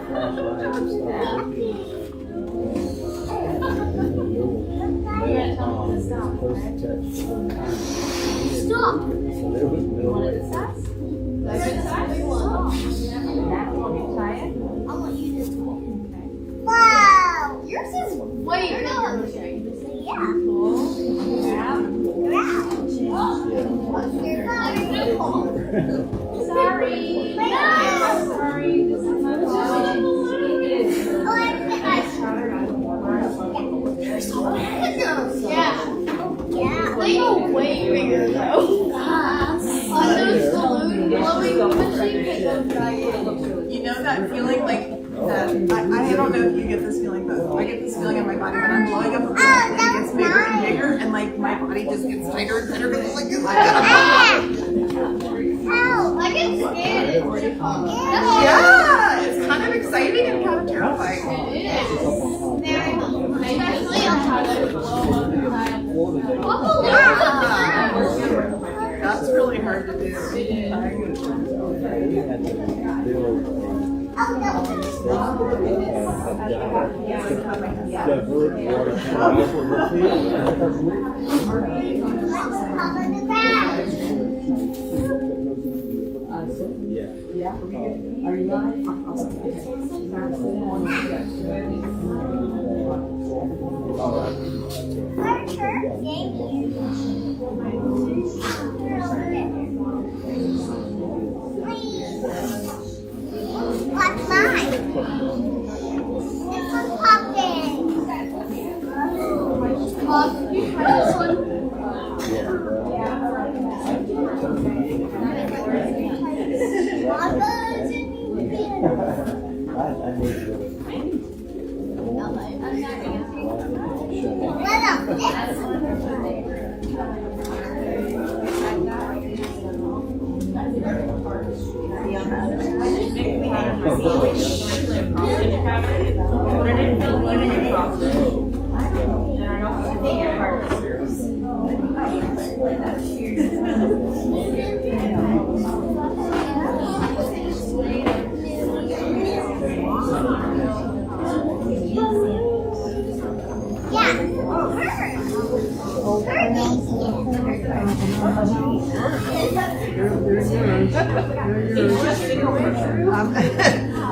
Stop. Wow. Yours is way bigger. Yeah. Sorry. Sorry. This is my fault. Yeah. They go way bigger though. On those balloon blowing machines. You know that feeling like that? I don't know if you get this feeling, but I get this feeling in my body when I'm blowing up a balloon and it gets bigger and bigger, and like my body just gets tighter and tighter. Because like, Ow! I get scared. yeah, it's kind of exciting and kind of terrifying. It is. Especially on how to blow up. That's really hard to do. Are you live? Our church gave you. What's mine? This one's popping. You try this one?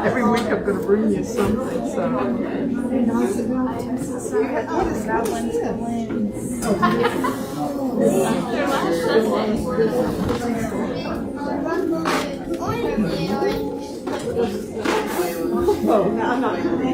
Every week I'm going to bring you something. So. Oh, no, I'm not going to do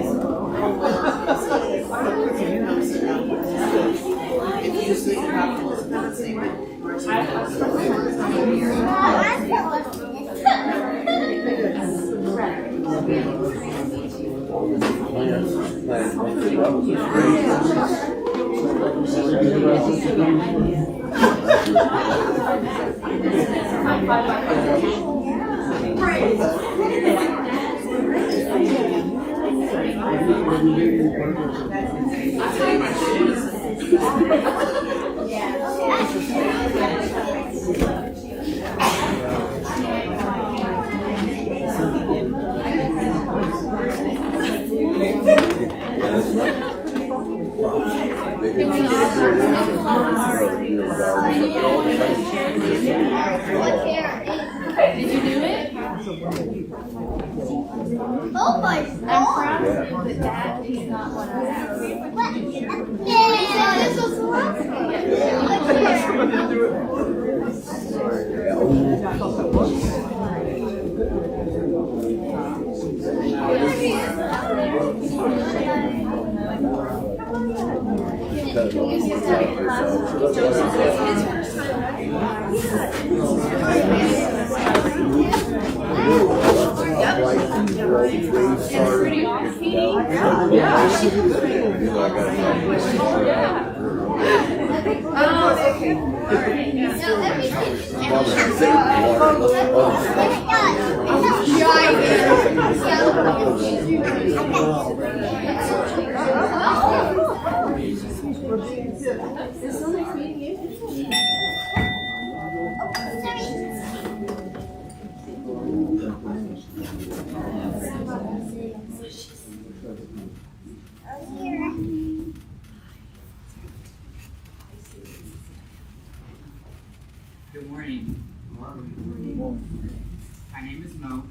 Did you do it? Oh my God! I'm proud of you, but that is not what I have. Yeah, this was last Good morning. My name is Mo.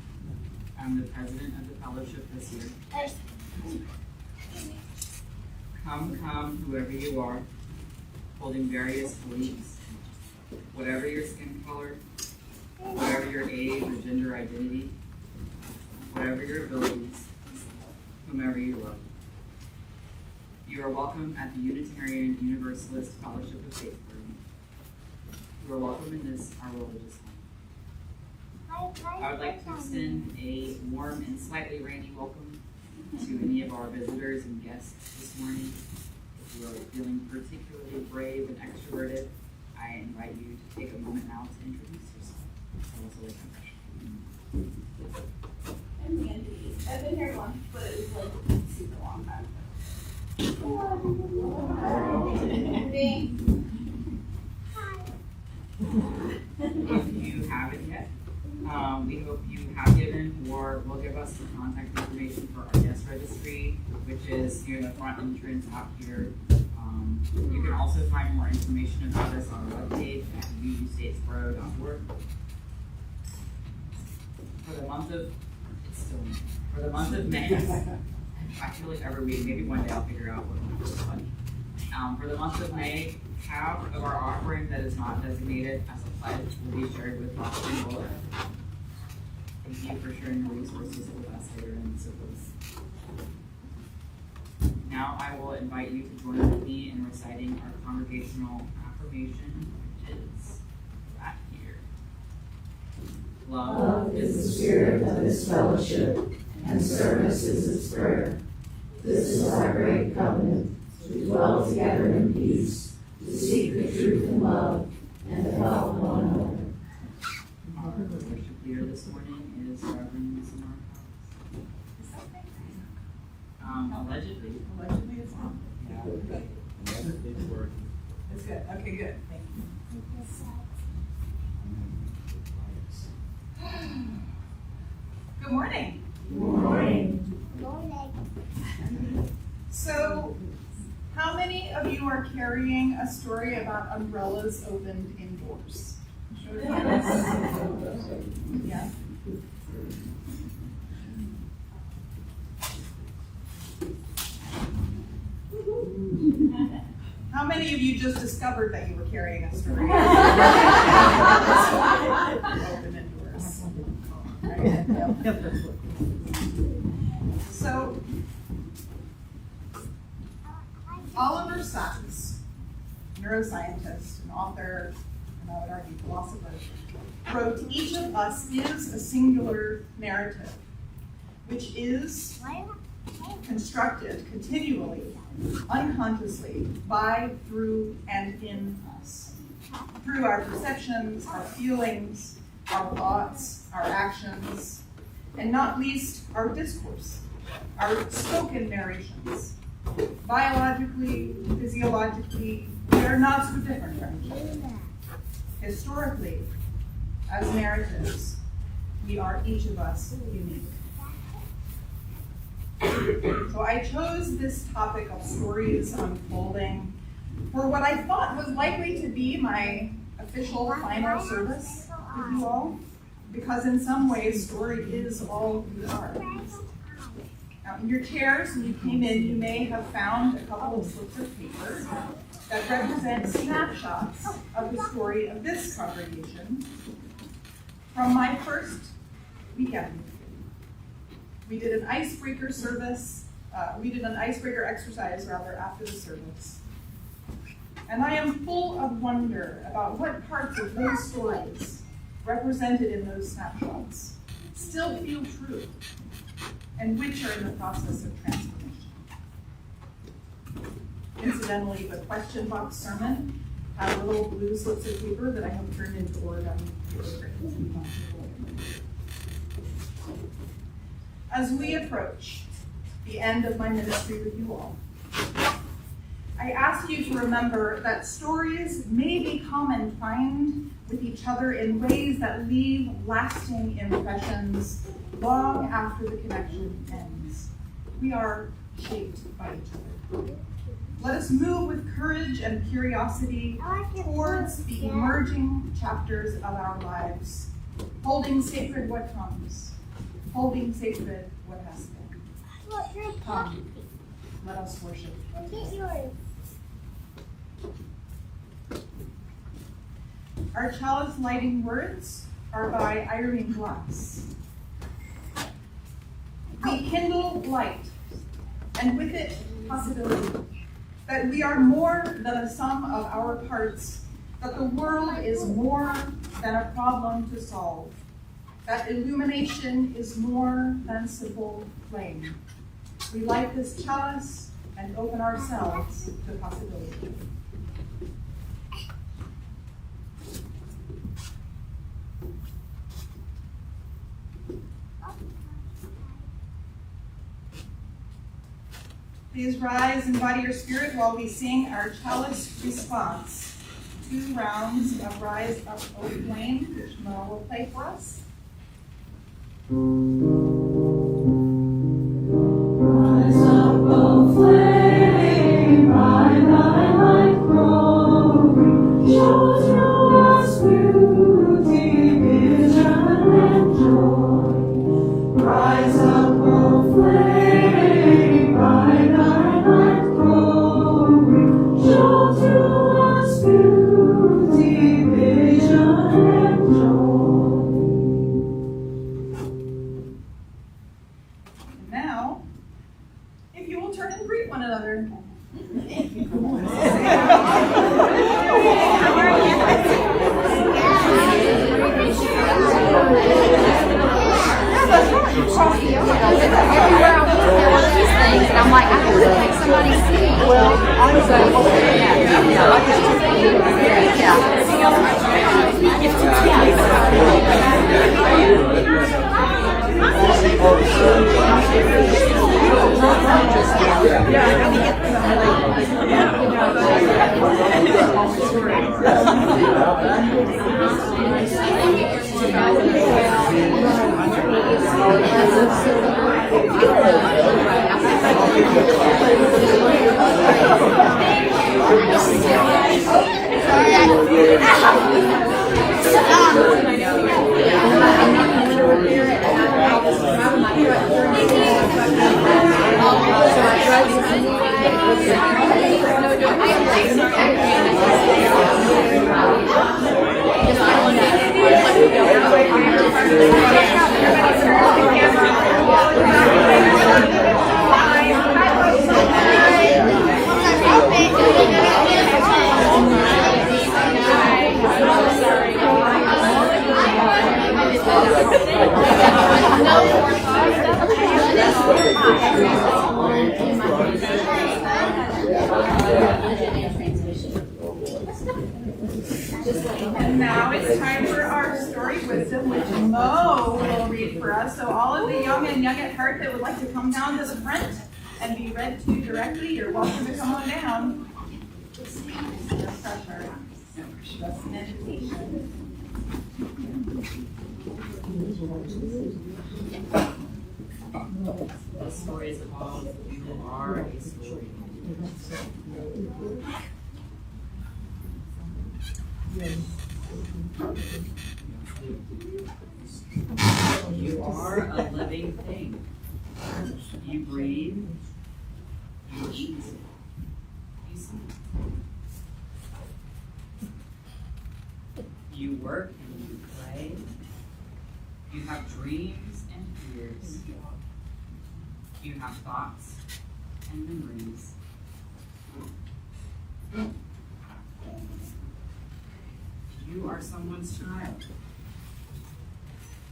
I'm the president of the fellowship this year. Come, whoever you are, holding various beliefs, whatever your skin color, whatever your age or gender identity, whatever your abilities, whomever you love. You are welcome at the Unitarian Universalist Fellowship of Statesboro. You are welcome in this, our religious home. I would like to extend a warm and slightly rainy welcome to any of our visitors and guests this morning. If you are feeling particularly brave and extroverted, I invite you to take a moment now to introduce yourself. Tell us a little confession. I'm Andy. I've been here once, but it was like a super long time. If you haven't yet, we hope you have given or will give us some contact information for our guest registry, which is near the front entrance out here. You can also find more information about us on our webpage at uustatesboro.org. For the month of May, I feel like every week, maybe one day I'll figure out what was funny. For the month of May, half of our offering that is not designated as a pledge will be shared with Boston Bowl. Thank you for sharing your resources with us later in the service. Now I will invite you to join with me in reciting our congregational affirmation, which is that here. Love is the spirit of this fellowship, and service is its prayer. This is our great covenant, to dwell together in peace, to seek the truth in love, and to help one another. Our worship leader this morning is Rev Samara. Allegedly. Allegedly, it's on. Yeah. Good. It's good. Okay, good. Thank you. Good morning. Good morning. So, how many of you are carrying a story about umbrellas opened indoors? Show of hands. Yeah. How many of you just discovered that you were carrying a story? Open indoors. Right? So, Oliver Sacks, neuroscientist, an author, and I would argue philosopher, wrote, "Each of us is a singular narrative, which is constructed continually, unconsciously, by, through, and in us. Through our perceptions, our feelings, our thoughts, our actions, and not least our discourse, our spoken narrations. Biologically, physiologically, we are not so different from each other. Historically, as narratives, we are each of us unique." So I chose this topic of stories unfolding for what I thought was likely to be my official final service with you all, because in some ways, story is all we are. Now, in your chairs, when you came in, you may have found a couple of slips of paper that represent snapshots of the story of this congregation from my first weekend. We did an icebreaker exercise after the service. And I am full of wonder about what parts of those stories represented in those snapshots still feel true, and which are in the process of transformation. Incidentally, the question box sermon had little blue slips of paper that I have turned into origami paper. As we approach the end of my ministry with you all, I ask you to remember that stories may become entwined with each other in ways that leave lasting impressions long after the connection ends. we are shaped by each other. Let us move with courage and curiosity towards the emerging chapters of our lives, holding sacred what comes, holding sacred what has been. Come, let us worship. Our chalice lighting words are by Irene Glass. We kindle light, and with it possibility, that we are more than a sum of our parts, that the world is more than a problem to solve, that illumination is more than simple flame. We light this chalice and open ourselves to possibility. Please rise and embody your spirit while we sing our chalice response. 2 rounds of Rise Up, O Flame, which Mo will play for us. Rise up, O flame, by thy light glory, show through us beauty, vision, and joy. Rise up, O flame, by thy light glory, show through us beauty, vision, and joy. And now, if you will turn and greet one another. And I'm like, I have to make somebody see. Well, I'm And now it's time for our story wisdom, which Mo will read for us. So all of the young and young at heart that would like to come down to the front and be read to directly, you're welcome to come on down. No pressure. Just an invitation. The story is called You Are a Story. You are a living thing. You breathe, you eat, you sleep. You work and you play. You have dreams and fears. You have thoughts and memories. You are someone's child.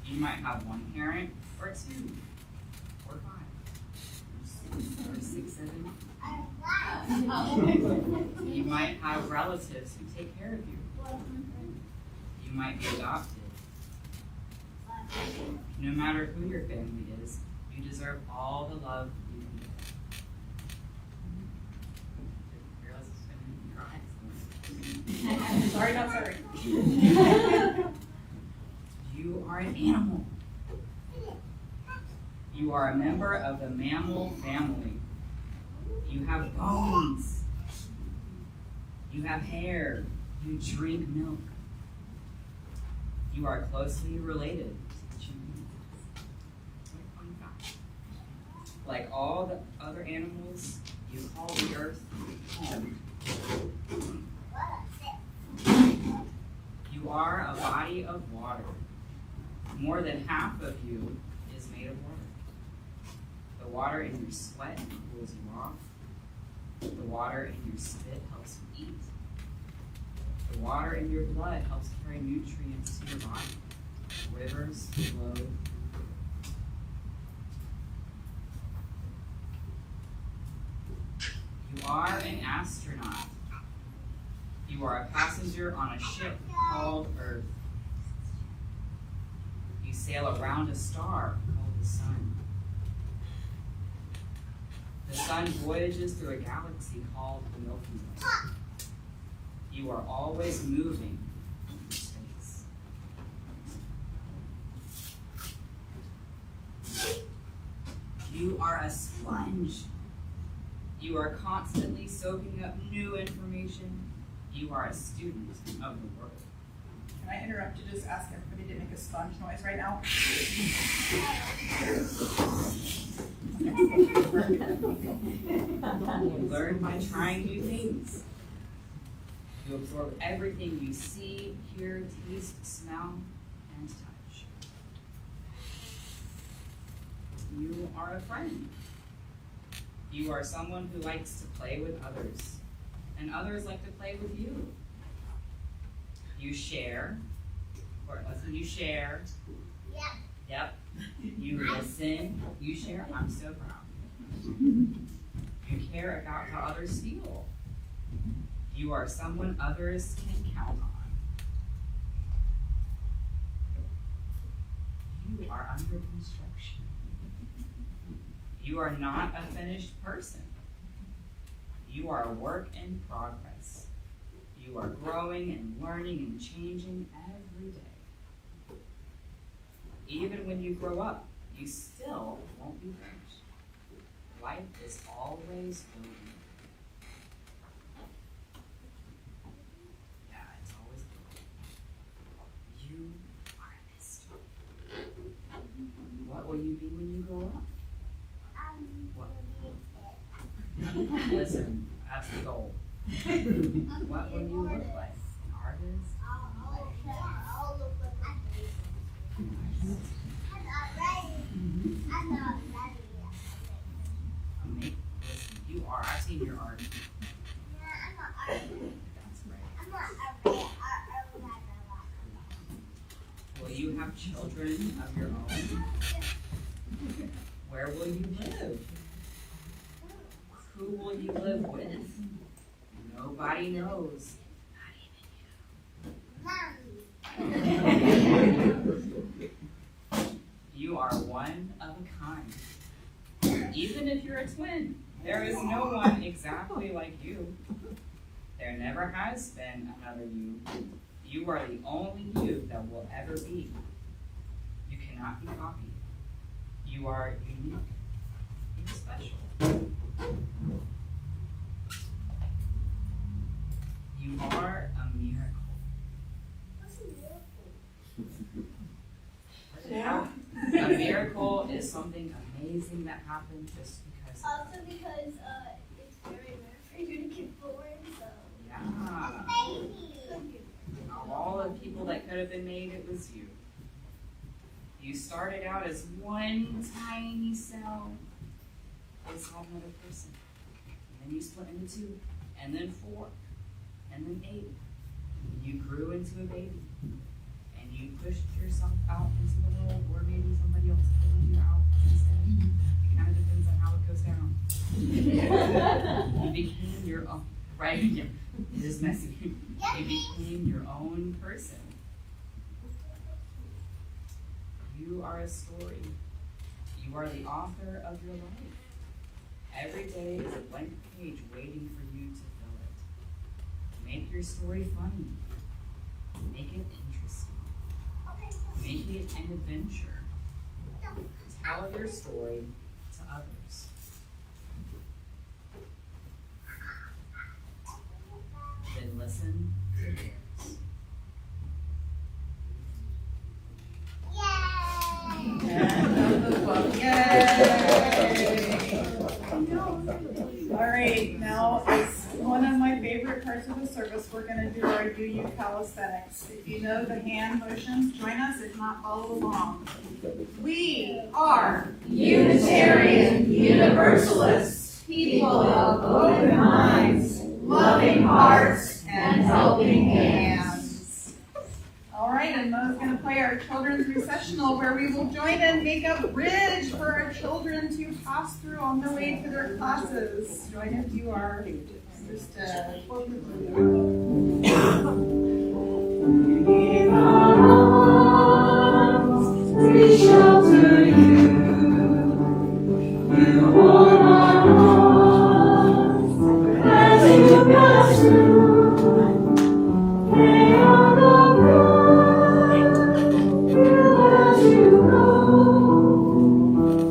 You might have one parent, or 2, or 5, or 6, 7. You might have relatives who take care of you. You might be adopted. No matter who your family is, you deserve all the love you can give. Sorry, not sorry. You are an animal. You are a member of the mammal family. You have bones. You have hair. You drink milk. You are closely related. Like all the other animals, you call the earth home. You are a body of water. More than half of you is made of water. The water in your sweat cools you off. The water in your spit helps you eat. The water in your blood helps carry nutrients to your body. Rivers flow. You are an astronaut. You are a passenger on a ship called Earth. You sail around a star called the sun. The sun voyages through a galaxy called the Milky Way. You are always moving through space. You are a sponge. You are constantly soaking up new information. You are a student of the world. Can I interrupt to just ask everybody to make a sponge noise right now? You learn by trying new things. You absorb everything you see, hear, taste, smell, and touch. You are a friend. You are someone who likes to play with others, and others like to play with you. You share, or listen, you share. Yep. You listen, you share. I'm so proud. You care about how others feel. You are someone others can count on. You are under construction. You are not a finished person. You are a work in progress. You are growing and learning and changing every day. Even when you grow up, you still won't be finished. Life is always moving. Yeah, it's always moving. You are a mystery. What will you be when you grow up? What? Listen, that's the goal. What will you look like? An artist? Listen, you are. I've seen your art. That's right. Will you have children of your own? Where will you live? Who will you live with? Nobody knows. You are one of a kind. Even if you're a twin, there is no one exactly like you. There never has been another you. You are the only you that will ever be. You cannot be copied. You are unique. You're special. You are a miracle. What's a miracle? Yeah. A miracle is something amazing that happened just because. Also because it's very rare for you to get born, so. Yeah. Baby. Of all the people that could have been made, it was you. You started out as one tiny cell inside another person. And then you split into 2, and then 4, and then 8. And you grew into a baby. And you pushed yourself out into the world, or maybe somebody else pulled you out instead. It kind of depends on how it goes down. You became your own, right? Yeah. It is messy. You became your own person. You are a story. You are the author of your life. Every day is a blank page waiting for you to fill it. Make your story funny. Make it interesting. Make it an adventure. tell your story to others. Then listen to theirs. Yay! All right, now is one of my favorite parts of the service. We're going to do our Do You calisthenics. If you know the hand motions, join us. If not, follow along. We are Unitarian Universalists, people of open minds, loving hearts, and helping hands. All right, and Mo's going to play our children's recessional where we will join and make a bridge for our children to pass through on the way to their classes. Join if you are interested. In our arms, we shelter you. You hold our arms as you pass through. They are the as you go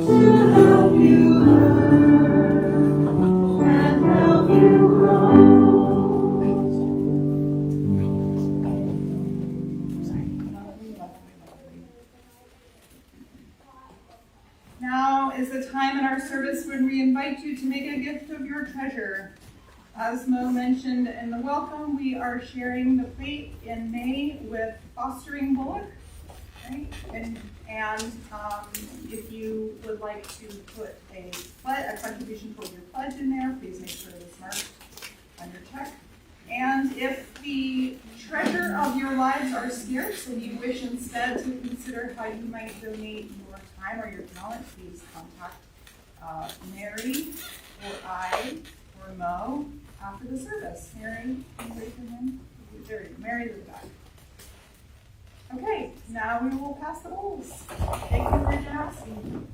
to help you learn and help you grow. Now is the time in our service when we invite you to make a gift of your treasure. As Mo mentioned in the welcome, we are sharing the plate in May with Fostering Bullock. Right? And if you would like to put a contribution toward your pledge in there, please make sure it is marked on your check. And if the treasure of your lives are scarce and you wish instead to consider how you might donate your time or your talent, please contact Mary or I or Mo after the service. Mary, can you raise your hand? There you go. Mary's at the back. Okay, now we will pass the bowls. Thank you for your asking.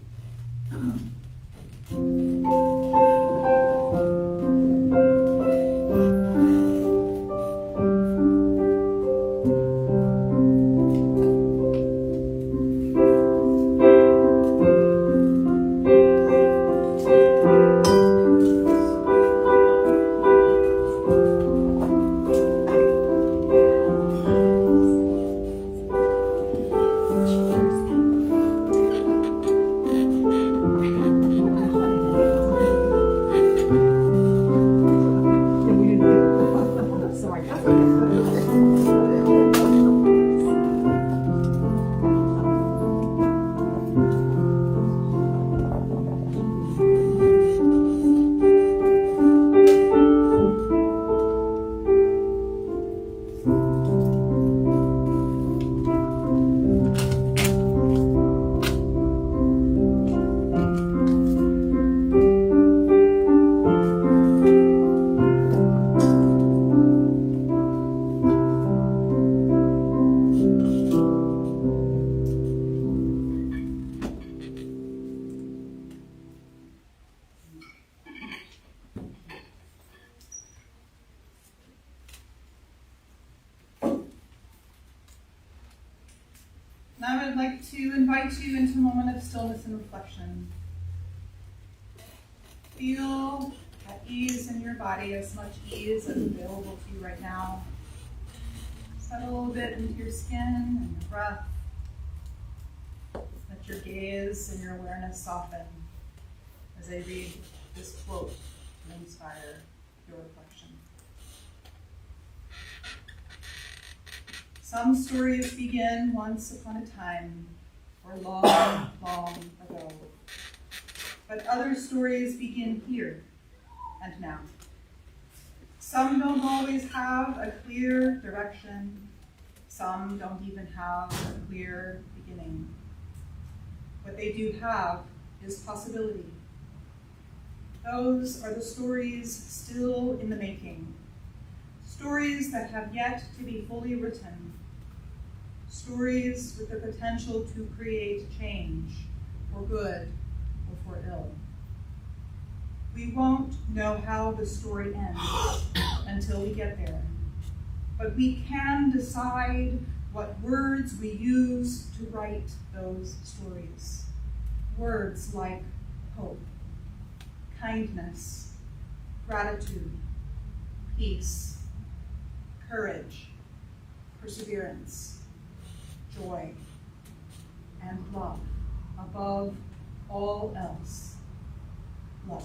Now I would like to invite you into a moment of stillness and reflection. Feel at ease in your body, as much ease as available to you right now. Settle a little bit into your skin and your breath. Let your gaze and your awareness soften as I read this quote to inspire your reflection. Some stories begin once upon a time, or long, long ago. But other stories begin here and now. Some don't always have a clear direction. Some don't even have a clear beginning. What they do have is possibility. Those are the stories still in the making. Stories that have yet to be fully written. Stories with the potential to create change, for good or for ill. We won't know how the story ends until we get there, but we can decide what words we use to write those stories. words like hope, kindness, gratitude, peace, courage, perseverance, joy, and love. Above all else, love.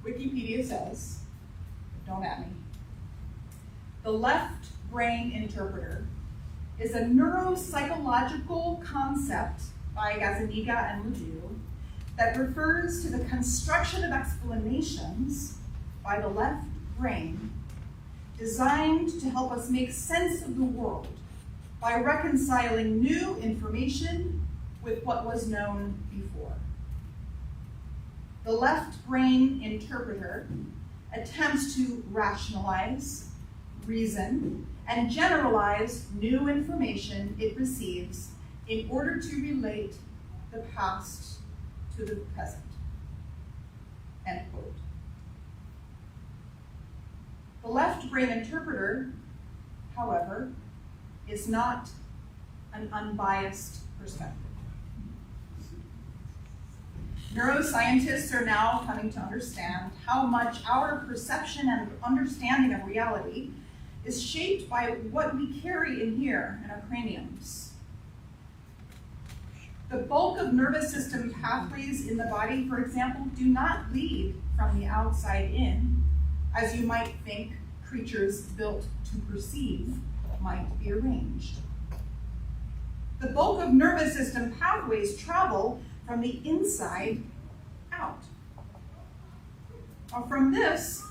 Wikipedia says, don't at me, the left brain interpreter is a neuropsychological concept by Gazzaniga and Ledoux that refers to the construction of explanations by the left brain designed to help us make sense of the world by reconciling new information with what was known before. The left brain interpreter attempts to rationalize, reason, and generalize new information it receives in order to relate the past to the present. End quote. The left brain interpreter, however, is not an unbiased perspective. Neuroscientists are now coming to understand how much our perception and understanding of reality is shaped by what we carry in here in our craniums. The bulk of nervous system pathways in the body, for example, do not lead from the outside in, as you might think creatures built to perceive might be arranged. The bulk of nervous system pathways travel from the inside out. Now, from this,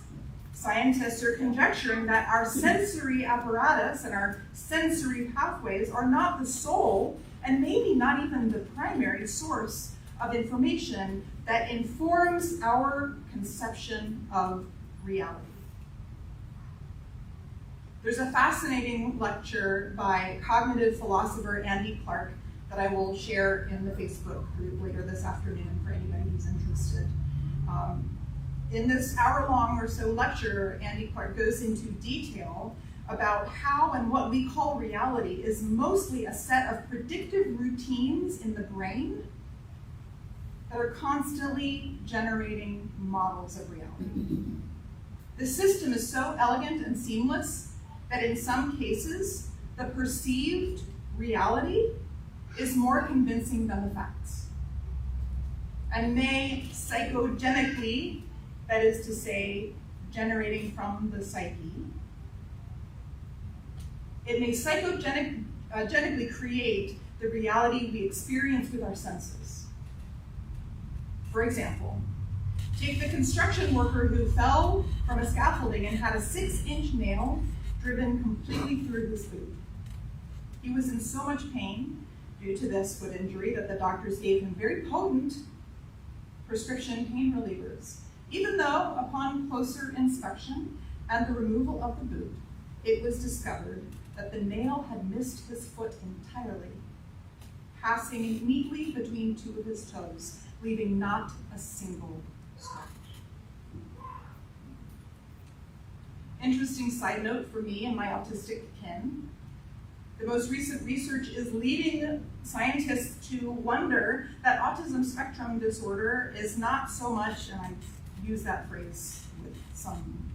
scientists are conjecturing that our sensory apparatus and our sensory pathways are not the sole and maybe not even the primary source of information that informs our conception of reality. There's a fascinating lecture by cognitive philosopher Andy Clark that I will share in the Facebook group later this afternoon for anybody who's interested. In this hour-long or so lecture, Andy Clark goes into detail about how and what we call reality is mostly a set of predictive routines in the brain that are constantly generating models of reality. The system is so elegant and seamless that in some cases, the perceived reality is more convincing than the facts, and may psychogenically, that is to say, generating from the psyche, it may psychogenically create the reality we experience with our senses. For example, take the construction worker who fell from a scaffolding and had a 6-inch nail driven completely through his boot. He was in so much pain due to this foot injury that the doctors gave him very potent prescription pain relievers, even though upon closer inspection and the removal of the boot, it was discovered that the nail had missed his foot entirely, passing neatly between 2 of his toes, leaving not a single scratch. Interesting side note for me and my autistic kin, the most recent research is leading scientists to wonder that autism spectrum disorder is not so much, and I use that phrase with some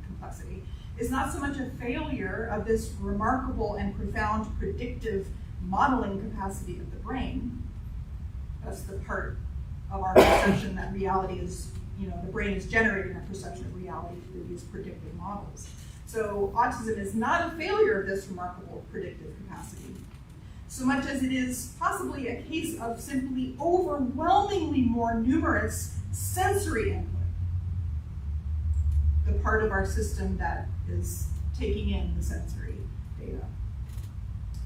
complexity, is not so much a failure of this remarkable and profound predictive modeling capacity of the brain. That's the part of our perception that reality is, the brain is generating a perception of reality through these predictive models. So autism is not a failure of this remarkable predictive capacity. so much as it is possibly a case of simply overwhelmingly more numerous sensory input, the part of our system that is taking in the sensory data.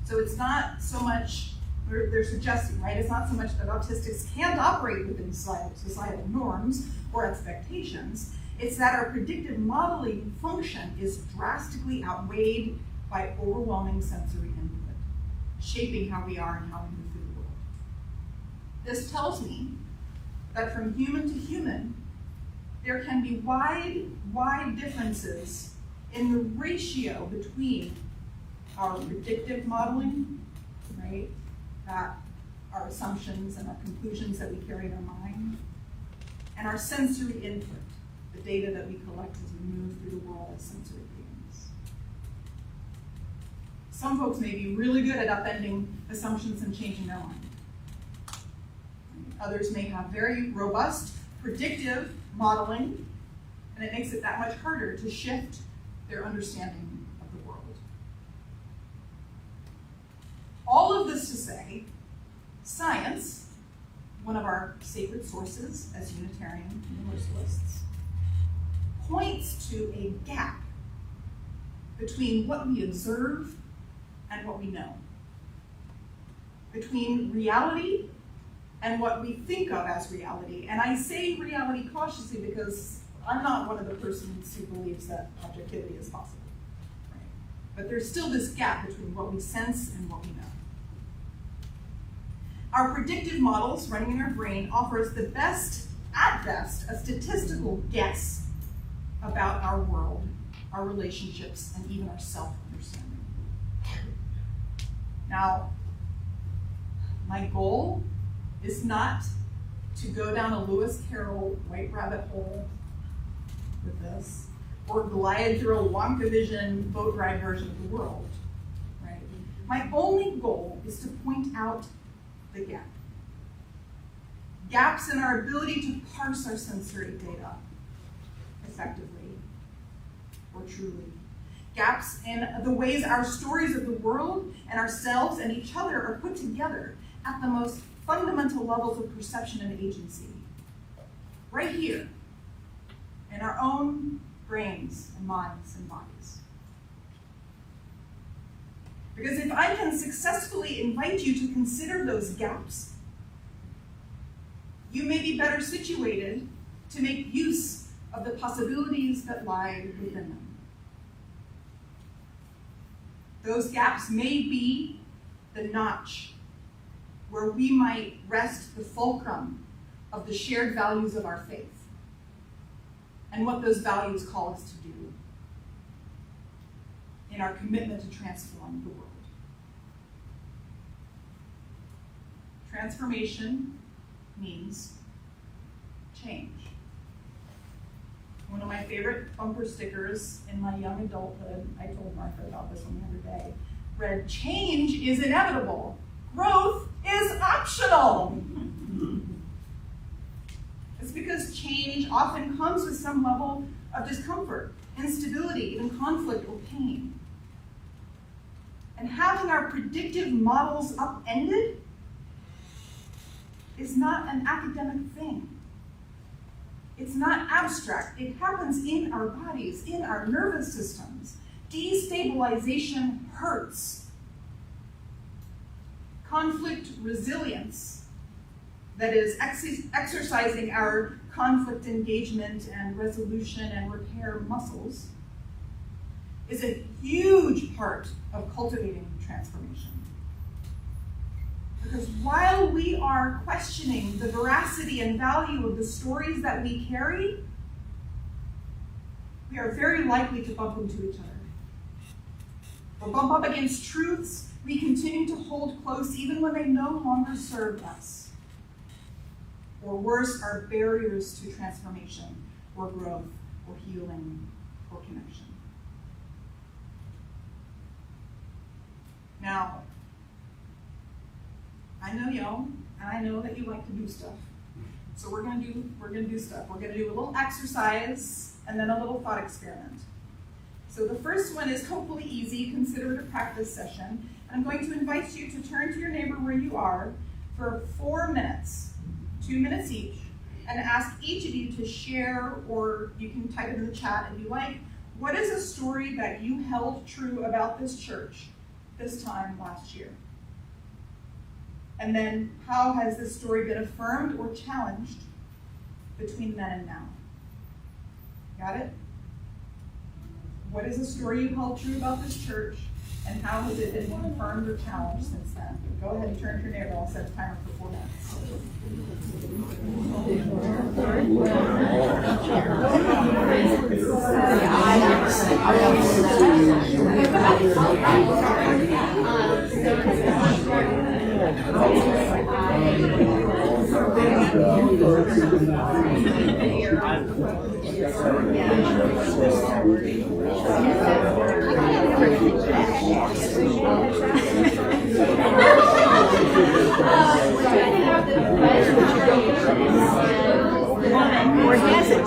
So it's not so much, they're suggesting, right? It's not so much that autistics can't operate within societal norms or expectations. It's that our predictive modeling function is drastically outweighed by overwhelming sensory input, shaping how we are and how we move through the world. This tells me that from human to human, there can be wide differences in the ratio between our predictive modeling, right? That our assumptions and our conclusions that we carry in our mind, and our sensory input, the data that we collect as we move through the world as sensory beings. Some folks may be really good at upending assumptions and changing their mind. Others may have very robust predictive modeling, and it makes it that much harder to shift their understanding of the world. All of this to say, science, one of our sacred sources as Unitarian Universalists, points to a gap between what we observe and what we know, between reality and what we think of as reality. And I say reality cautiously because I'm not one of the persons who believes that objectivity is possible. Right? But there's still this gap between what we sense and what we know. Our predictive models running in our brain offer us the best, at best, a statistical guess about our world, our relationships, and even our self-understanding. Now, my goal is not to go down a Lewis Carroll white rabbit hole with this, or glide through a Wonka Vision boat ride version of the world, right? My only goal is to point out the gap. Gaps in our ability to parse our sensory data effectively or truly. Gaps in the ways our stories of the world and ourselves and each other are put together at the most fundamental levels of perception and agency. Right here, in our own brains and minds and bodies. Because if I can successfully invite you to consider those gaps, you may be better situated to make use of the possibilities that lie within them. Those gaps may be the notch where we might rest the fulcrum of the shared values of our faith and what those values call us to do in our commitment to transform the world. Transformation means change. One of my favorite bumper stickers in my young adulthood, I told Martha about this one the other day, read, "Change is inevitable. Growth is optional." It's because change often comes with some level of discomfort, instability, even conflict or pain. And having our predictive models upended is not an academic thing. It's not abstract. It happens in our bodies, in our nervous systems. Destabilization hurts. Conflict resilience, that is exercising our conflict engagement and resolution and repair muscles, is a huge part of cultivating transformation. Because while we are questioning the veracity and value of the stories that we carry, we are very likely to bump into each other. Or bump up against truths we continue to hold close even when they no longer serve us. Or worse, are barriers to transformation, or growth, or healing, or connection. Now, I know y'all, and I know that you like to do stuff. So we're gonna do stuff. We're gonna do a little exercise and then a little thought experiment. So the first one is hopefully easy. Consider it a practice session. I'm going to invite you to turn to your neighbor where you are for 4 minutes, 2 minutes each, and ask each of you to share, or you can type it in the chat if you like, what is a story that you held true about this church this time last year? And then how has this story been affirmed or challenged between then and now? Got it? What is a story you held true about this church, and how has it been confirmed or challenged since then? Go ahead and turn to your neighbor. I'll set a timer for 4 minutes. Or has it?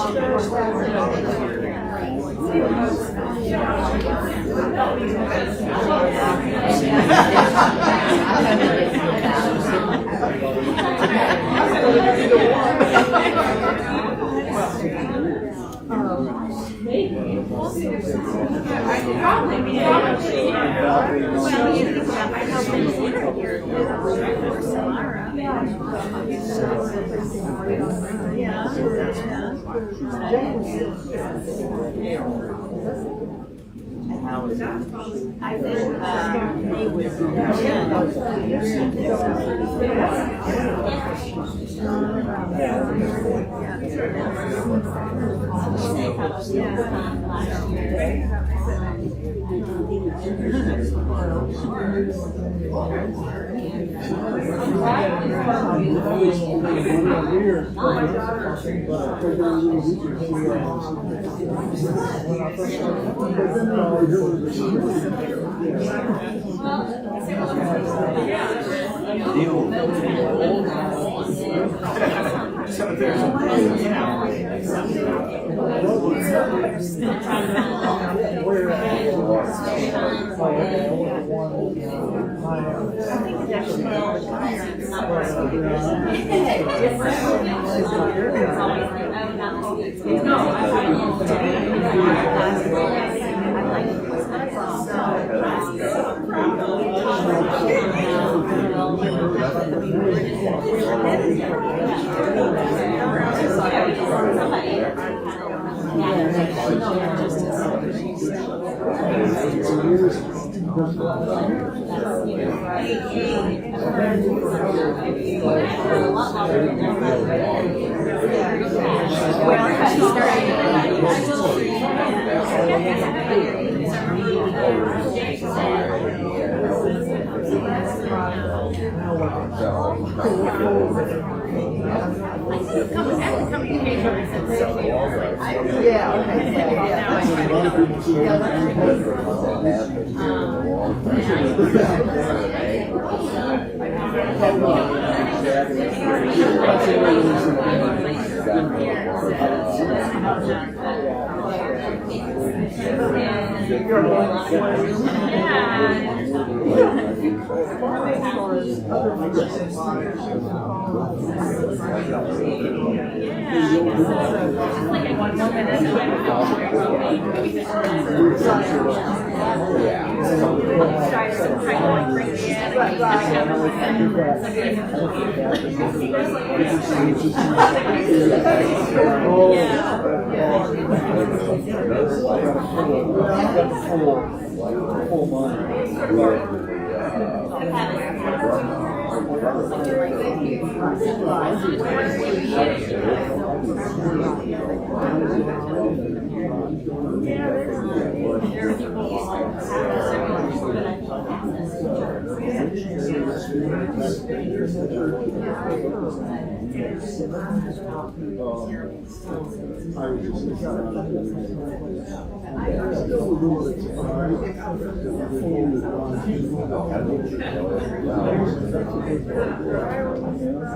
I know Rev Samara. I think he was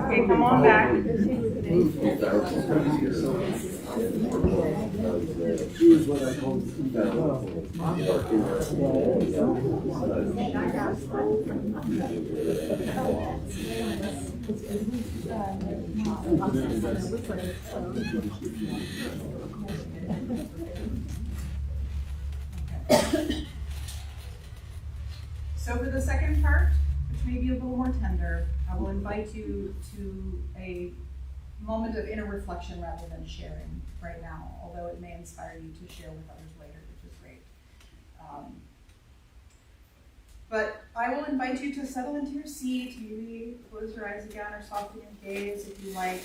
Okay, come on back. She was what I called So for the second part, which may be a little more tender, I will invite you to a moment of inner reflection rather than sharing right now, although it may inspire you to share with others later, which is great. But I will invite you to settle into your seat, maybe close your eyes again or soften your gaze if you like,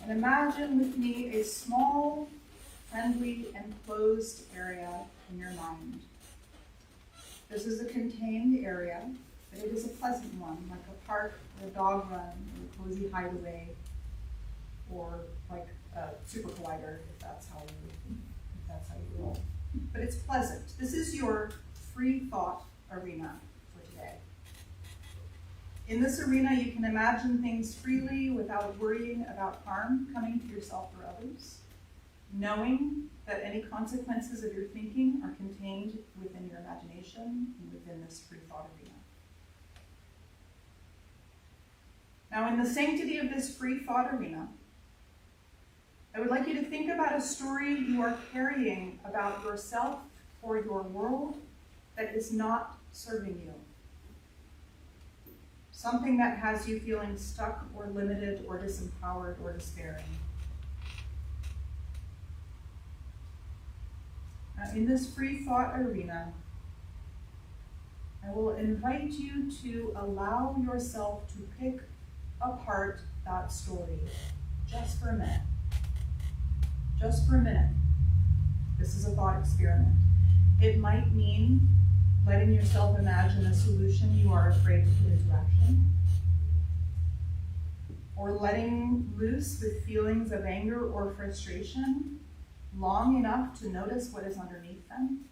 and imagine with me a small, friendly, enclosed area in your mind. This is a contained area, but it is a pleasant one, like a park or a dog run or a cozy hideaway, or like a super collider, if that's how you roll. But it's pleasant. This is your free thought arena for today. In this arena, you can imagine things freely without worrying about harm coming to yourself or others, knowing that any consequences of your thinking are contained within your imagination and within this free thought arena. Now, in the sanctity of this free thought arena, I would like you to think about a story you are carrying about yourself or your world that is not serving you. Something that has you feeling stuck or limited or disempowered or despairing. Now, in this free thought arena, I will invite you to allow yourself to pick apart that story just for a minute. Just for a minute. This is a thought experiment. It might mean letting yourself imagine a solution you are afraid to put into action, or letting loose with feelings of anger or frustration long enough to notice what is underneath them.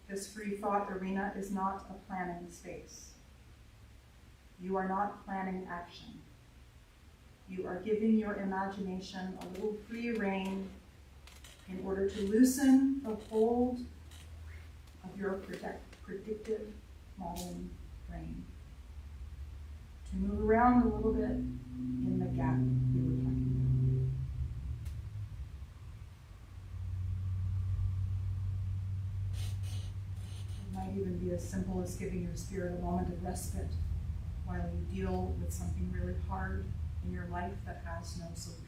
This free thought arena is not a planning space. You are not planning action. You are giving your imagination a little free rein in order to loosen the hold of your predictive modeling brain, to move around a little bit in the gap we were talking about. It might even be as simple as giving your spirit a moment of respite while you deal with something really hard in your life that has no solution.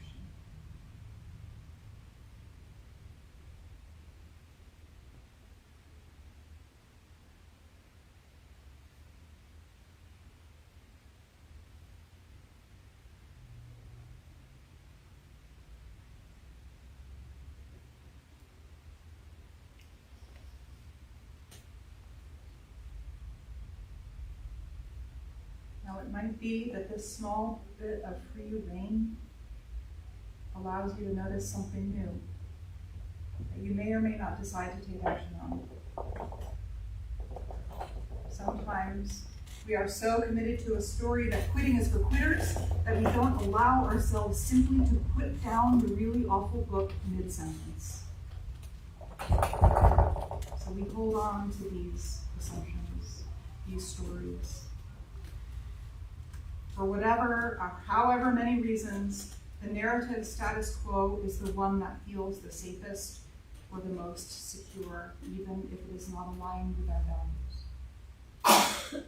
Now, it might be that this small bit of free rein allows you to notice something new that you may or may not decide to take action on. Sometimes we are so committed to a story that quitting is for quitters that we don't allow ourselves simply to put down the really awful book mid-sentence. So we hold on to these assumptions, these stories. For whatever or however many reasons, the narrative status quo is the one that feels the safest or the most secure, even if it is not aligned with our values.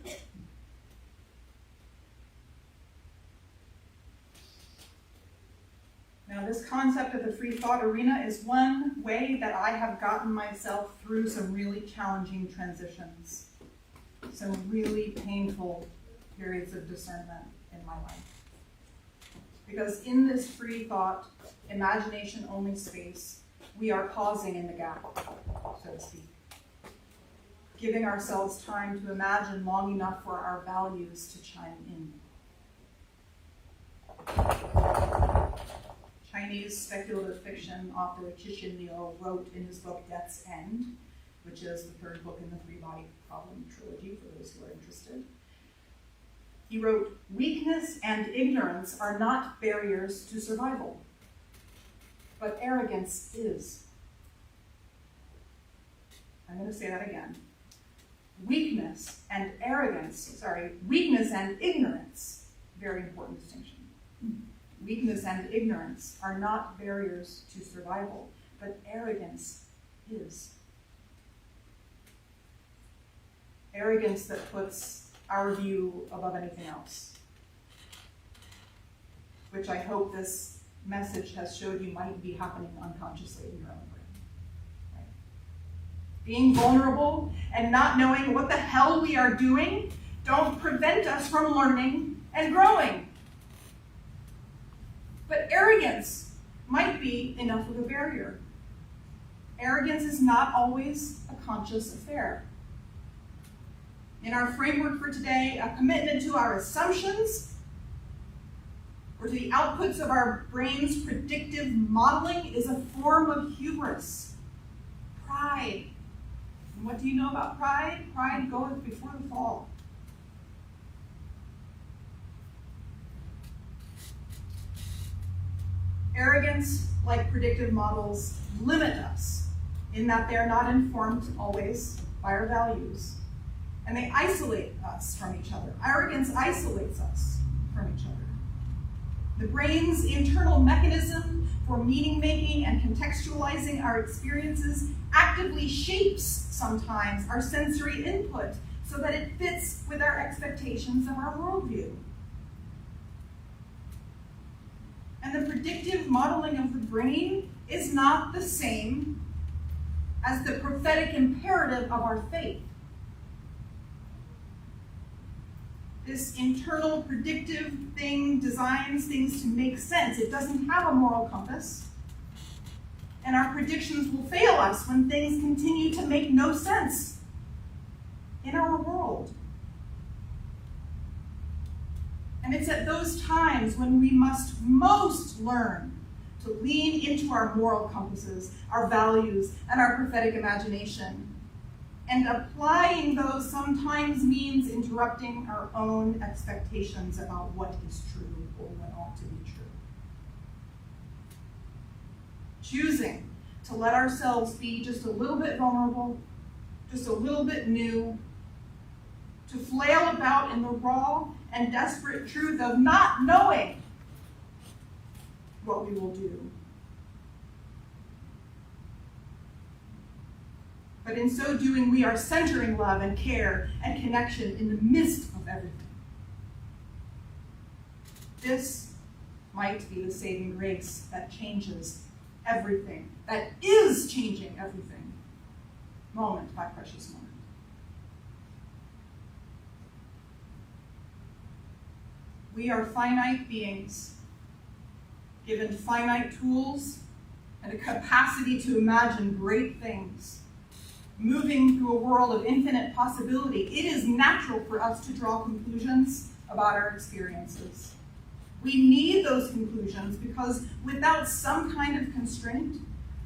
Now, this concept of the free thought arena is one way that I have gotten myself through some really challenging transitions, some really painful periods of discernment in my life. Because in this free thought, imagination-only space, we are pausing in the gap, so to speak. Giving ourselves time to imagine long enough for our values to chime in. Chinese speculative fiction author Cixin Liu wrote in his book Death's End, which is the third book in the Three-Body Problem trilogy for those who are interested. He wrote, "Weakness and ignorance are not barriers to survival. but arrogance is. I'm going to say that again. Weakness and ignorance, very important distinction. Weakness and ignorance are not barriers to survival, but arrogance is. Arrogance that puts our view above anything else, which I hope this message has showed you might be happening unconsciously in your own brain. Right? Being vulnerable and not knowing what the hell we are doing don't prevent us from learning and growing. But arrogance might be enough of a barrier. Arrogance is not always a conscious affair. In our framework for today, a commitment to our assumptions or to the outputs of our brain's predictive modeling is a form of hubris, pride. And what do you know about pride? Pride goeth before the fall. Arrogance, like predictive models, limit us in that they're not informed always by our values. And they isolate us from each other. Arrogance isolates us from each other. The brain's internal mechanism for meaning making and contextualizing our experiences actively shapes sometimes our sensory input so that it fits with our expectations of our worldview. And the predictive modeling of the brain is not the same as the prophetic imperative of our faith. This internal predictive thing designs things to make sense. It doesn't have a moral compass. And our predictions will fail us when things continue to make no sense in our world. And it's at those times when we must most learn to lean into our moral compasses, our values, and our prophetic imagination. And applying those sometimes means interrupting our own expectations about what is true or what ought to be true. Choosing to let ourselves be just a little bit vulnerable, just a little bit new, to flail about in the raw and desperate truth of not knowing what we will do. But in so doing, we are centering love and care and connection in the midst of everything. This might be the saving grace that changes everything, that is changing everything, moment by precious moment. We are finite beings, given finite tools and a capacity to imagine great things. Moving through a world of infinite possibility, it is natural for us to draw conclusions about our experiences. We need those conclusions because without some kind of constraint,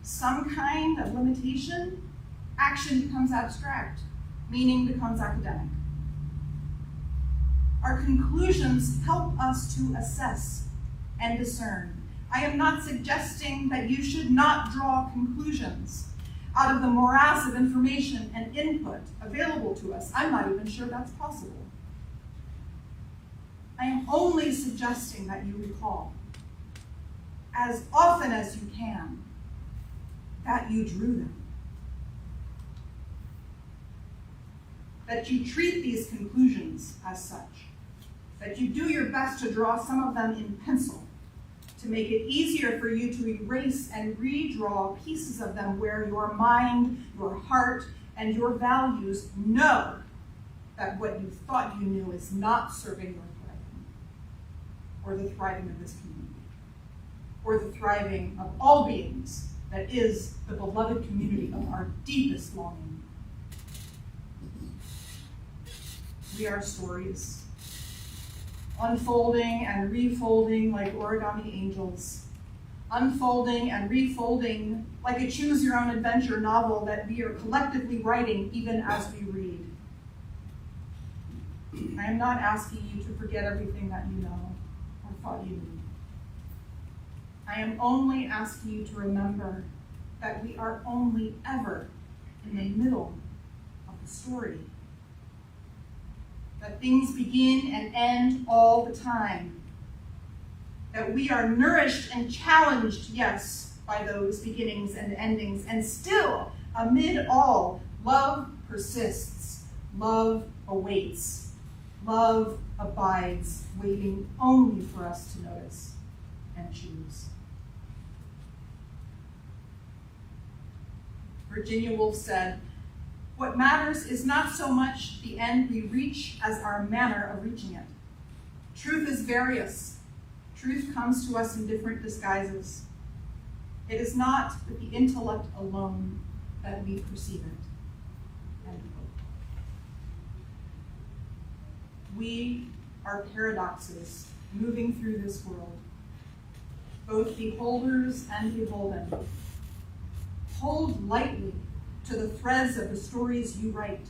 some kind of limitation, action becomes abstract, meaning becomes academic. Our conclusions help us to assess and discern. I am not suggesting that you should not draw conclusions out of the morass of information and input available to us. I'm not even sure that's possible. I am only suggesting that you recall, as often as you can, that you drew them. That you treat these conclusions as such. That you do your best to draw some of them in pencil, to make it easier for you to erase and redraw pieces of them where your mind, your heart, and your values know that what you thought you knew is not serving your thriving, or the thriving of this community, or the thriving of all beings that is the beloved community of our deepest longing. We are stories, unfolding and refolding like origami angels, unfolding and refolding like a choose-your-own-adventure novel that we are collectively writing even as we read. I am not asking you to forget everything that you know or thought you knew. I am only asking you to remember that we are only ever in the middle of the story. That things begin and end all the time. That we are nourished and challenged, yes, by those beginnings and endings, and still, amid all, love persists, love awaits, love abides, waiting only for us to notice and choose. Virginia Woolf said, "What matters is not so much the end we reach as our manner of reaching it. Truth is various. Truth comes to us in different disguises. It is not with the intellect alone that we perceive it." End quote. We are paradoxes moving through this world, both beholders and beholden. Hold lightly to the threads of the stories you write,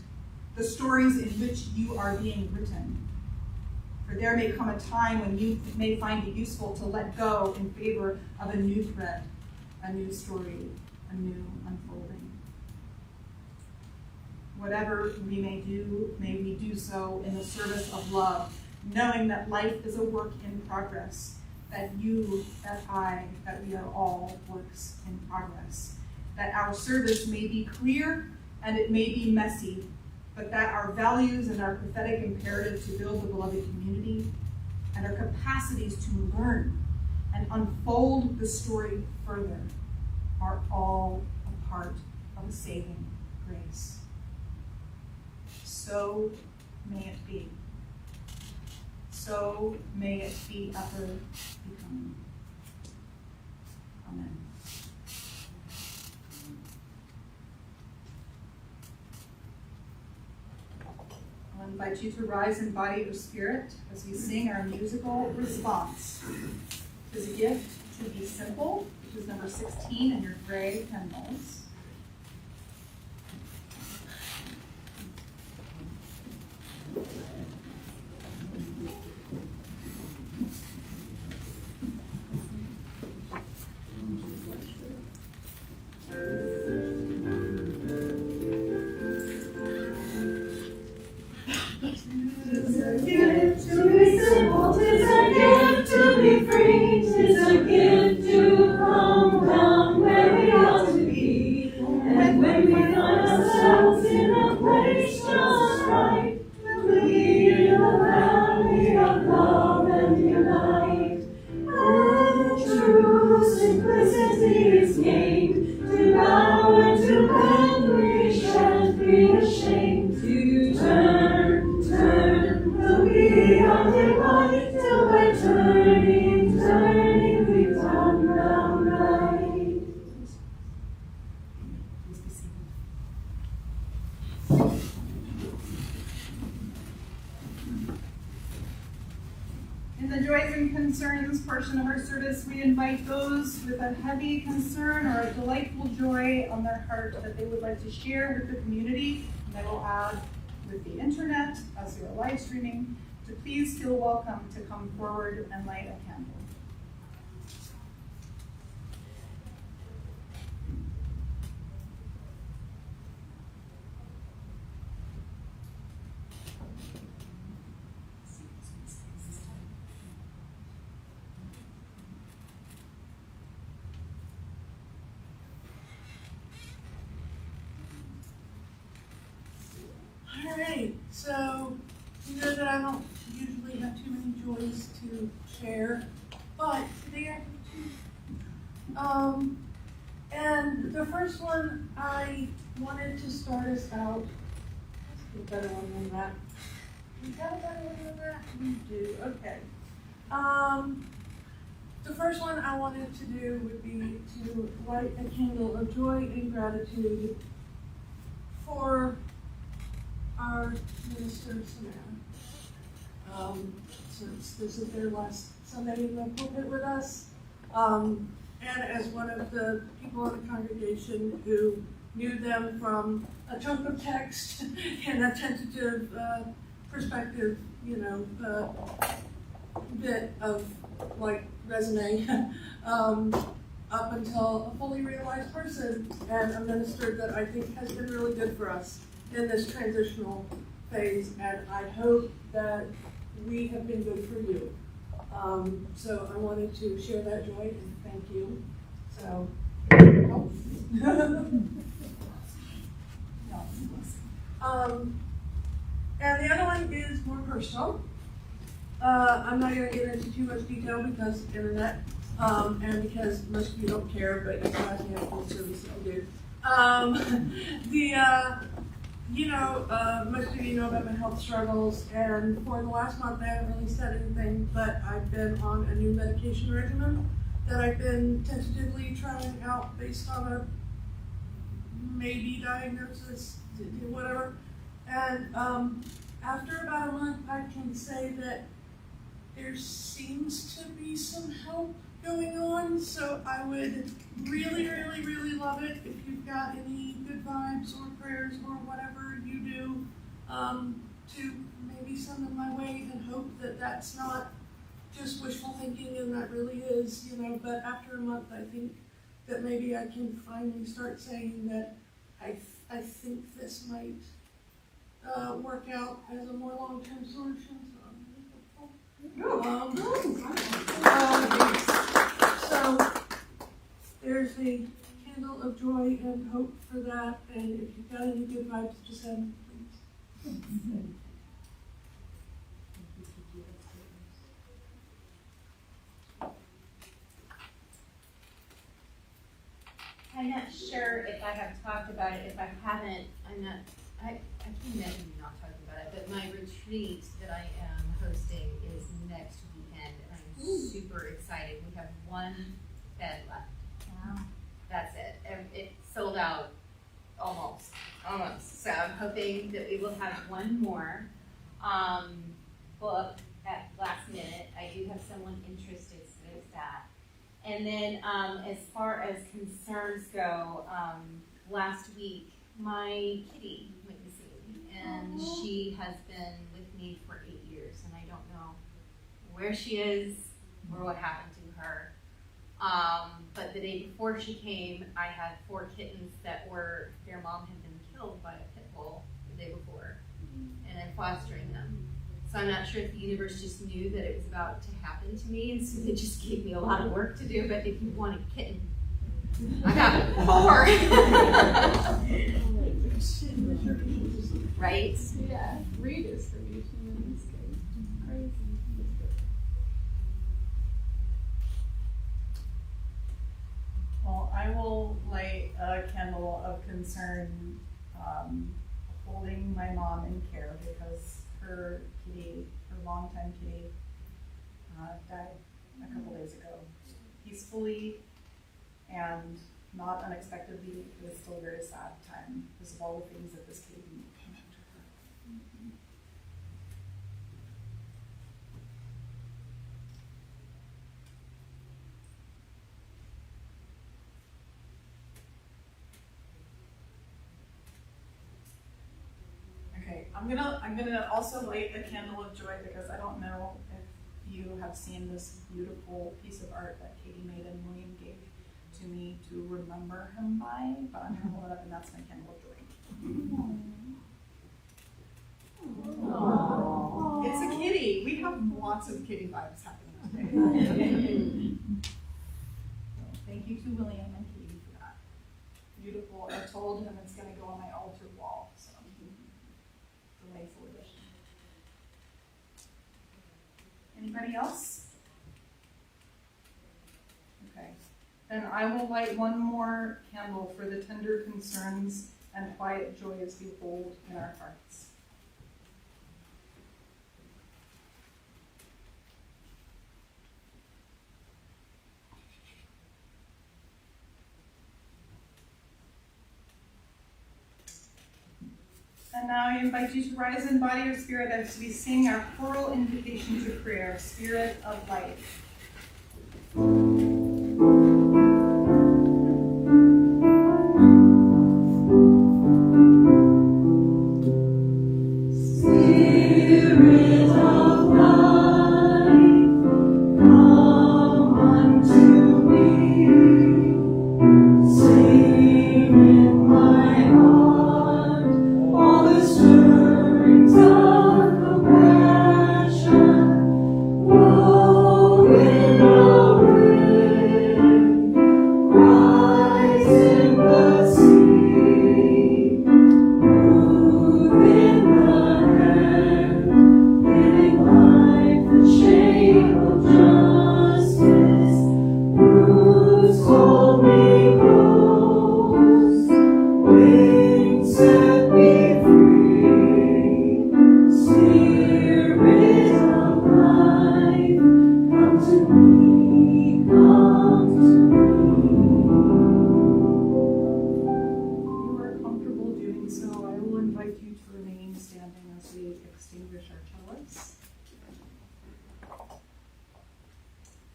the stories in which you are being written. For there may come a time when you may find it useful to let go in favor of a new thread, a new story, a new unfolding. Whatever we may we do so in the service of love, knowing that life is a work in progress, that you, that I, that we are all works in progress. That our service may be clear and it may be messy, but that our values and our prophetic imperative to build the beloved community and our capacities to learn and unfold the story further are all a part of a saving grace. So may it be. So may it be ever becoming. Amen. I'll invite you to rise in body or spirit as we sing our musical response. It is a gift to be simple, which is number 16 in your gray hymnals. In the joys and concerns portion of our service, we invite those with a heavy concern or a delightful joy on their heart that they would like to share with the community, and they will add with the internet as they are live streaming, to please feel welcome to come forward and light a candle. Alright, so you know that I don't usually have too many joys to share, but today I have two. And the first one, I wanted to start us out. Let's get a better one than that. We got a better one than that? We do, okay. The first one I wanted to do would be to light a candle of joy and gratitude for our minister, Samara, since this is their last Sunday in the pulpit with us, and as one of the people in the congregation who knew them from a chunk of text and a tentative perspective, bit of like resume up until a fully realized person and a minister that I think has been really good for us in this transitional phase, and I hope that we have been good for you. So I wanted to share that joy and thank you. So, and the other one is more personal. I'm not going to get into too much detail because internet, and because most of you don't care, but you guys have full service, I do. Most of you know about my health struggles, and for the last month I haven't really said anything, but I've been on a new medication regimen that I've been tentatively trying out based on a maybe diagnosis, whatever. And after about a month, I can say that there seems to be some help going on. So I would really, really, really love it if you've got any good vibes or prayers or whatever you do to maybe send them my way, and hope that that's not just wishful thinking and that really is, but after a month, I think that maybe I can finally start saying that I think this might work out as a more long-term solution. So there's a candle of joy and hope for that, and if you've got any good vibes, just send them, please. I'm not sure if I have talked about it. If I haven't, I can imagine not talking about it, but my retreat that I am hosting is next weekend, and I'm super excited. We have one bed left. Wow. That's it. And it sold out almost. So I'm hoping that we will have one more booked at last minute. I do have someone interested, so there's that. And then as far as concerns go, last week my kitty went missing, and she has been with me for 8 years, and I don't know where she is or what happened to her. But the day before she came, I had 4 kittens that their mom had been killed by a pit bull the day before, and I'm fostering them. So I'm not sure if the universe just knew that it was about to happen to me, and so they just gave me a lot of work to do. But if you want a kitten, I got 4. Right? Yeah, redistribution is crazy. Well, I will light a candle of concern, holding my mom in care because her longtime kitty, died a couple days ago. Peacefully and not unexpectedly. It was still a very sad time because of all the things that this kitty came after her. Okay, I'm gonna also light a candle of joy because I don't know if you have seen this beautiful piece of art that Katie made and William gave to me to remember him by, but I'm gonna hold it up, and that's my candle of joy. Aww. It's a kitty. We have lots of kitty vibes happening today. So thank you to William and Katie for that. Beautiful. I told him it's gonna go on my altar wall, so delightful addition. Anybody else? Okay. Then I will light one more candle for the tender concerns and quiet joys we hold in our hearts. And now I invite you to rise in body or spirit as we sing our choral invitation to prayer, Spirit of Life. Spirit of life, come unto me.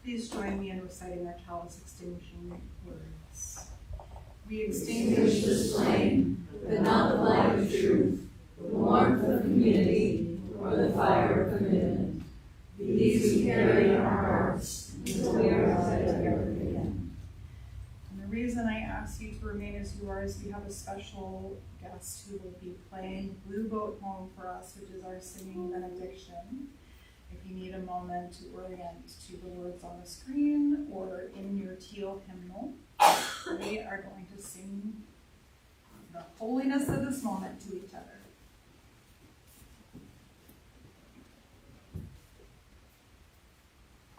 Please join me in reciting our chalice extinguishing words. We extinguish this flame, but not the light of truth, the warmth of community, or the fire of commitment. These we carry in our hearts until we are united together again. And the reason I ask you to remain as you are is we have a special guest who will be playing Blue Boat Home for us, which is our singing benediction. If you need a moment to orient to the words on the screen or in your teal hymnal, we are going to sing the holiness of this moment to each other.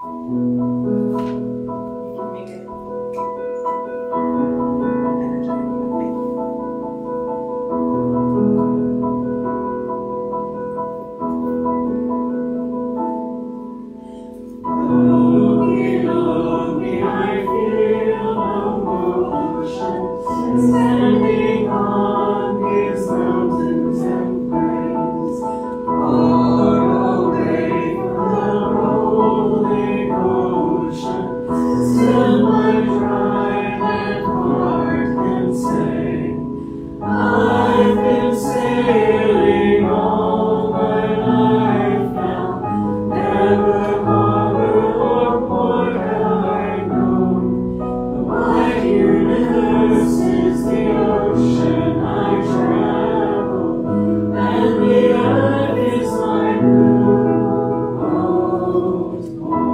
You can make it energetic. Standing on these mountains and plains, far away from the rolling ocean, still my dry land heart can say, I've been sailing all my life now, never harbor or port have I known. The wide universe is the ocean I travel, and the earth is my blue boat home.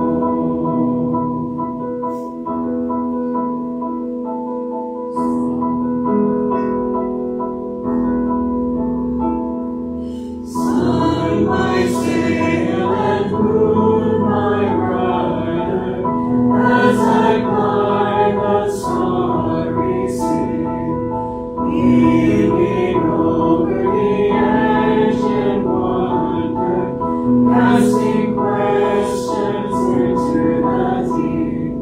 Sun my sail and moon my rider, as I climb the starry sea, leaning over the edge in wonder, casting questions into the deep,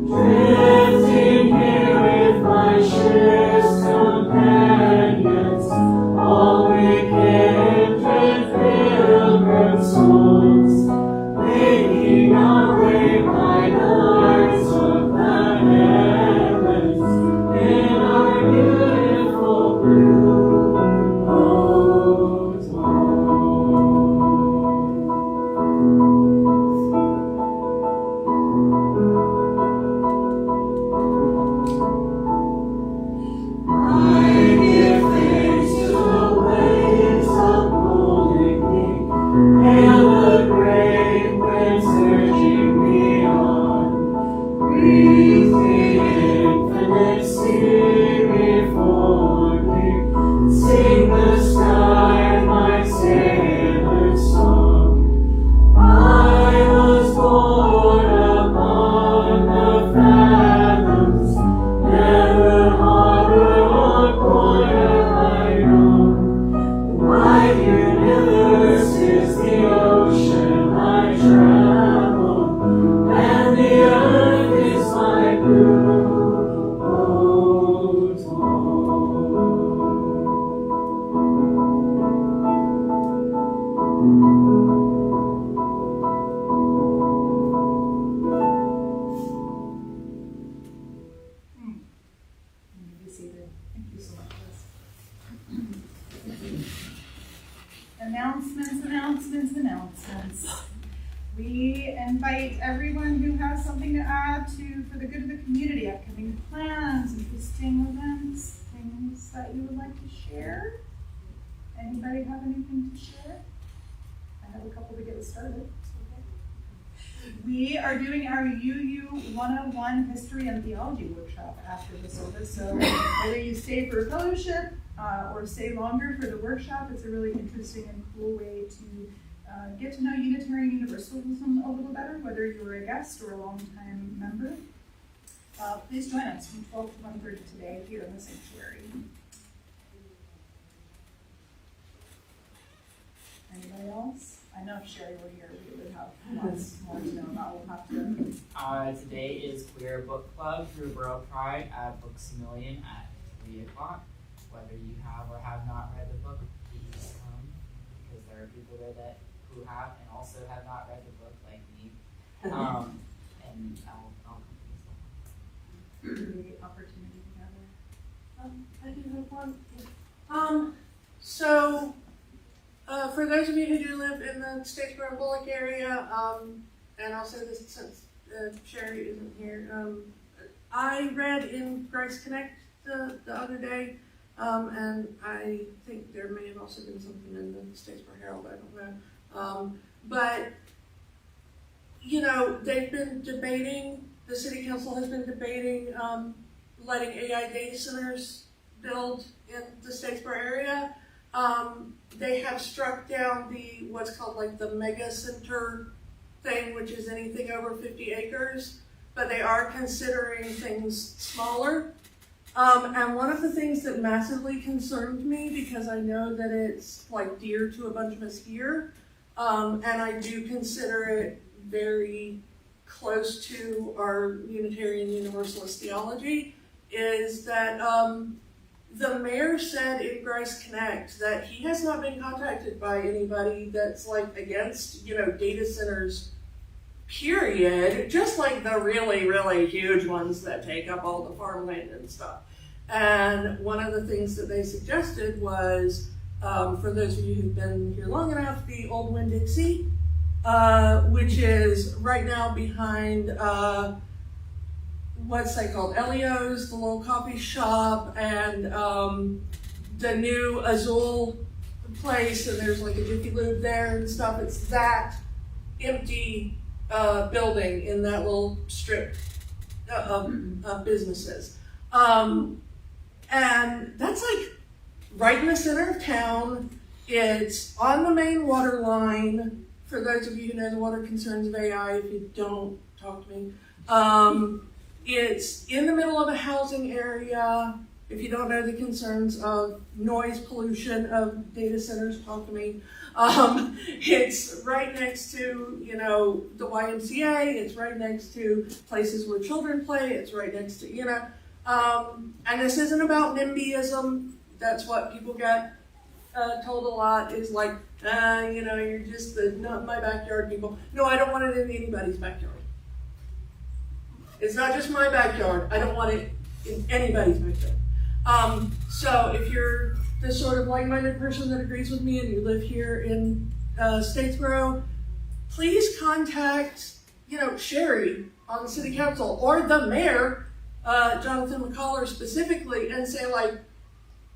drifting here with my ship's companions, all weekend with pilgrim souls, making our way by the lights of the heavens in our beautiful blue boat home. I give thanks to the waves upholding me, and the great winds urging me on. Breathe the infinite sea before me, sing the sky my sailor's song. I was born upon the fathoms, never harbor or port have I known. The wide universe is the ocean I travel, and the earth is my blue boat home. You may be seated. Thank you so much, Liz. Announcements. We invite everyone who has something to add for the good of the community, upcoming plans, interesting events, things that you would like to share. Anybody have anything to share? I have a couple to get us started. We are doing our UU 101 History and Theology workshop after the service. So whether you stay for a fellowship or stay longer for the workshop, it's a really interesting and cool way to get to know Unitarian Universalism a little better, whether you're a guest or a long-time member. Please join us from 12 to 1:30 today here in the sanctuary. Anybody else? I know if Sherry were here, we would have lots more to know about. We'll have to. Today is Queer Book Club through Borough Pride at Books A Million at 3 o'clock. Whether you have or have not read the book, please come, because there are people there who have and also have not read the book, like me. And So, for those of you who do live in the Statesboro Bullock area, and I'll say this since Sherry isn't here, I read in Grace Connect the other day, and I think there may have also been something in the Statesboro Herald, I don't know. But, you know, they've been debating, the city council has been debating letting AI data centers build in the Statesboro area. They have struck down the, what's called like the mega center thing, which is anything over 50 acres, but they are considering things smaller. And one of the things that massively concerned me, because I know that it's like dear to a bunch of us here, and I do consider it very close to our Unitarian Universalist theology, is that the mayor said in Grace Connect that he has not been contacted by anybody that's like against, you know, data centers, period, just like the really, really huge ones that take up all the farmland and stuff. And one of the things that they suggested was, for those of you who've been here long enough, the Old Winn-Dixie, which is right now behind what's they called, Elio's, the little coffee shop, and the new Azul place, and there's like a Jiffy Lube there and stuff. It's that empty building in that little strip of businesses. And that's like right in the center of town. It's on the main water line. For those of you who know the water concerns of AI, if you don't, talk to me. It's in the middle of a housing area. If you don't know the concerns of noise pollution of data centers, talk to me. It's right next to, you know, the YMCA. It's right next to places where children play. It's right next to, you know. And this isn't about NIMBYism. That's what people get told a lot, is like, you know, you're just the not my backyard people. No, I don't want it in anybody's backyard. It's not just my backyard. I don't want it in anybody's backyard. So if you're the sort of like-minded person that agrees with me and you live here in Statesboro, please contact, you know, Sherry on the city council or the mayor, Jonathan McCollar specifically, and say like,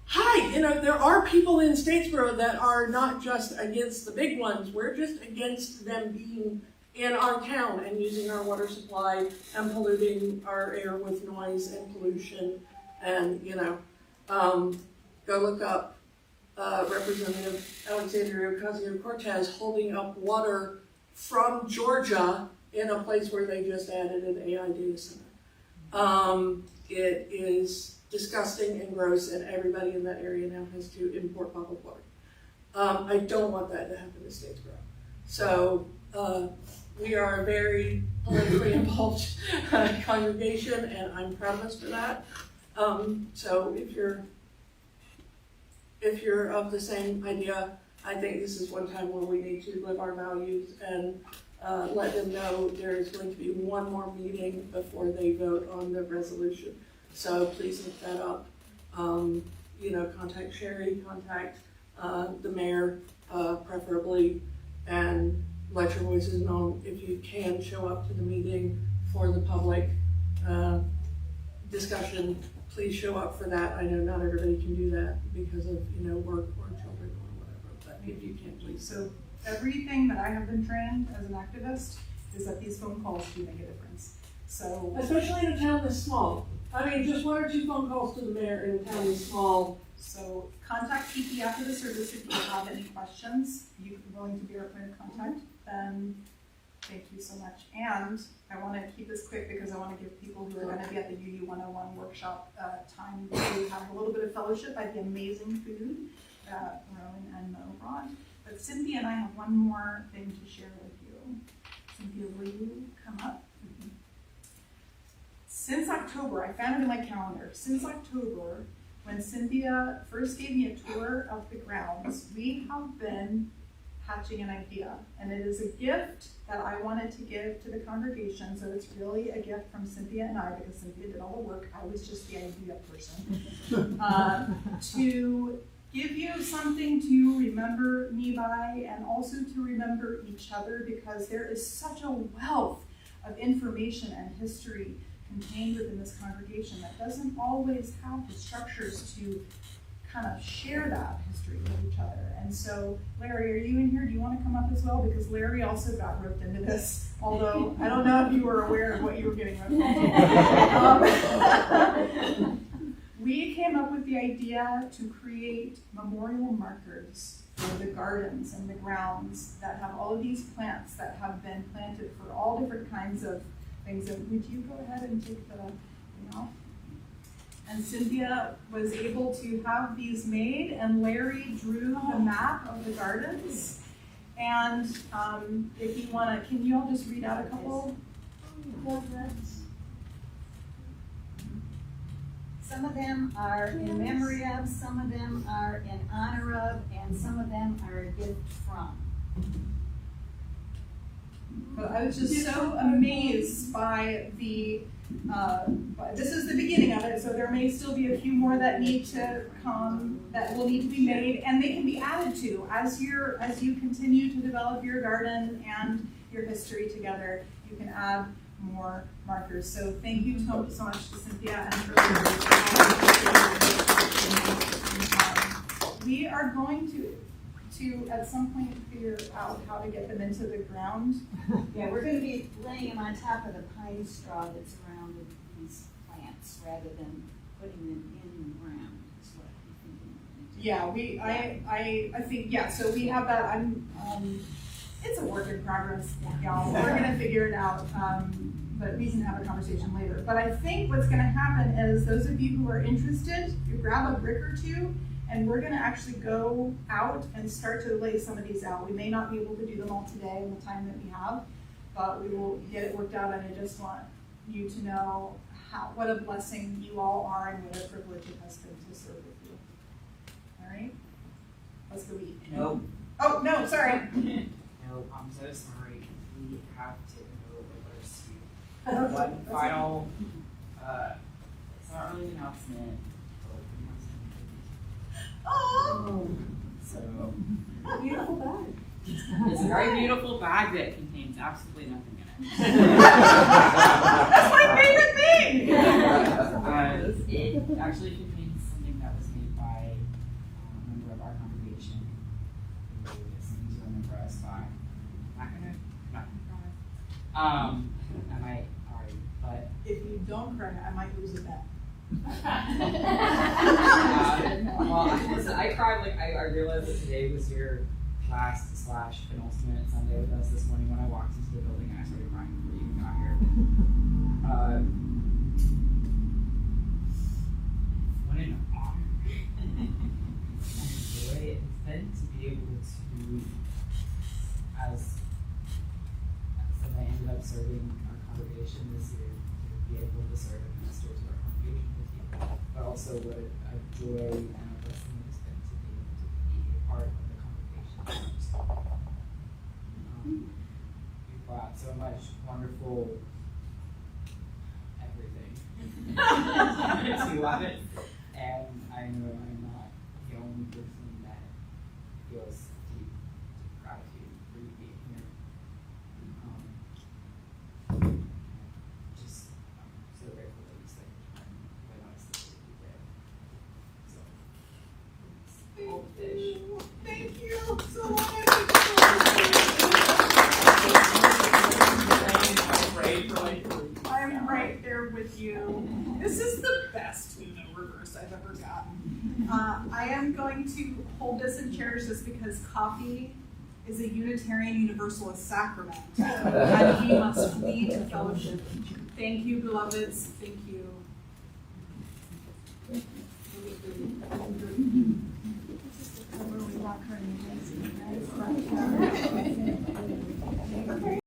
hi, you know, there are people in Statesboro that are not just against the big ones. We're just against them being in our town and using our water supply and polluting our air with noise and pollution. And, you know, go look up Representative Alexandria Ocasio-Cortez holding up water from Georgia in a place where they just added an AI data center. It is disgusting and gross, and everybody in that area now has to import bottled water. I don't want that to happen in Statesboro. So we are a very politically involved congregation, and I'm proud of us for that. So if you're of the same idea, I think this is one time where we need to live our values and let them know there is going to be one more meeting before they vote on the resolution. So please look that up. You know, contact Sherry, contact the mayor, preferably, and let your voices known. If you can, show up to the meeting for the public discussion. Please show up for that. I know not everybody can do that because of, you know, work or children or whatever, but if you can, please. So everything that I have been trained as an activist is that these phone calls do make a difference. So Especially in a town this small. I mean, just one or two phone calls to the mayor in a town this small. So contact PP after the service if you have any questions. If you're willing to be our point of contact, then thank you so much. And I want to keep this quick because I want to give people who are going to be at the UU 101 workshop time to have a little bit of fellowship by the amazing food that Rowan and Mo brought. But Cynthia and I have one more thing to share with you. Cynthia, will you come up? Since October, I found it in my calendar, since October, when Cynthia first gave me a tour of the grounds, we have been hatching an idea. And it is a gift that I wanted to give to the congregation. So it's really a gift from Cynthia and I, because Cynthia did all the work. I was just the idea person. To give you something to remember me by, and also to remember each other, because there is such a wealth of information and history contained within this congregation that doesn't always have the structures to kind of share that history with each other. And so, Larry, are you in here? Do you want to come up as well? Because Larry also got roped into this, although I don't know if you were aware of what you were getting roped into. We came up with the idea to create memorial markers for the gardens and the grounds that have all of these plants that have been planted for all different kinds of things. And would you go ahead and take the thing off? And Cynthia was able to have these made, and Larry drew the map of the gardens. And if you want to, can you all just read out a couple? Some of them are in memory of, some of them are in honor of, and some of them are a gift from. But I was just so amazed by the, this is the beginning of it, so there may still be a few more that need to come, that will need to be made, and they can be added to as you continue to develop your garden and your history together. You can add more markers. So thank you so much to Cynthia and for we are going to at some point figure out how to get them into the ground. Yeah, we're going to be laying them on top of the pine straw that's around these plants rather than putting them in the ground. Is what I'm thinking. Yeah, I think, yeah, so we have that. It's a work in progress, y'all. We're gonna figure it out, but we can have a conversation later. But I think what's gonna happen is those of you who are interested, you grab a brick or two, and we're gonna actually go out and start to lay some of these out. We may not be able to do them all today in the time that we have, but we will get it worked out, and I just want you to know what a blessing you all are and what a privilege it has been to serve with you. All right? Let's go eat. No. Oh, no, sorry. No, I'm so sorry. We have to go over to one final, it's not really an announcement. Oh, So, Beautiful bag. it's a very beautiful bag that contains absolutely nothing in it. that's my favorite thing. It actually contains something that was made by a member of our congregation who seems to remember us by. Not gonna cry. I might already, but If you don't cry, I might lose a bet. well, listen, I cried like I realized that today was your last / penultimate Sunday with us this morning when I walked into the building and I started crying before you even got here. What an honor and joy it's been to be able to, as I ended up serving our congregation this year, to be able to serve and minister to our congregation with you, but also what a joy and a blessing it's been to be able to be a part of the congregation. You've brought so much wonderful everything to it, and I know I'm not the only person that feels deep gratitude for you being here. Just so grateful that you spent your time with us this week. So, old fish. Thank you so much. I'm right there with you. This is the best Uno reverse I've ever gotten. I am going to hold this and cherish this because coffee is a Unitarian Universalist sacrament, and we must flee to fellowship. Thank you, beloveds. Thank you.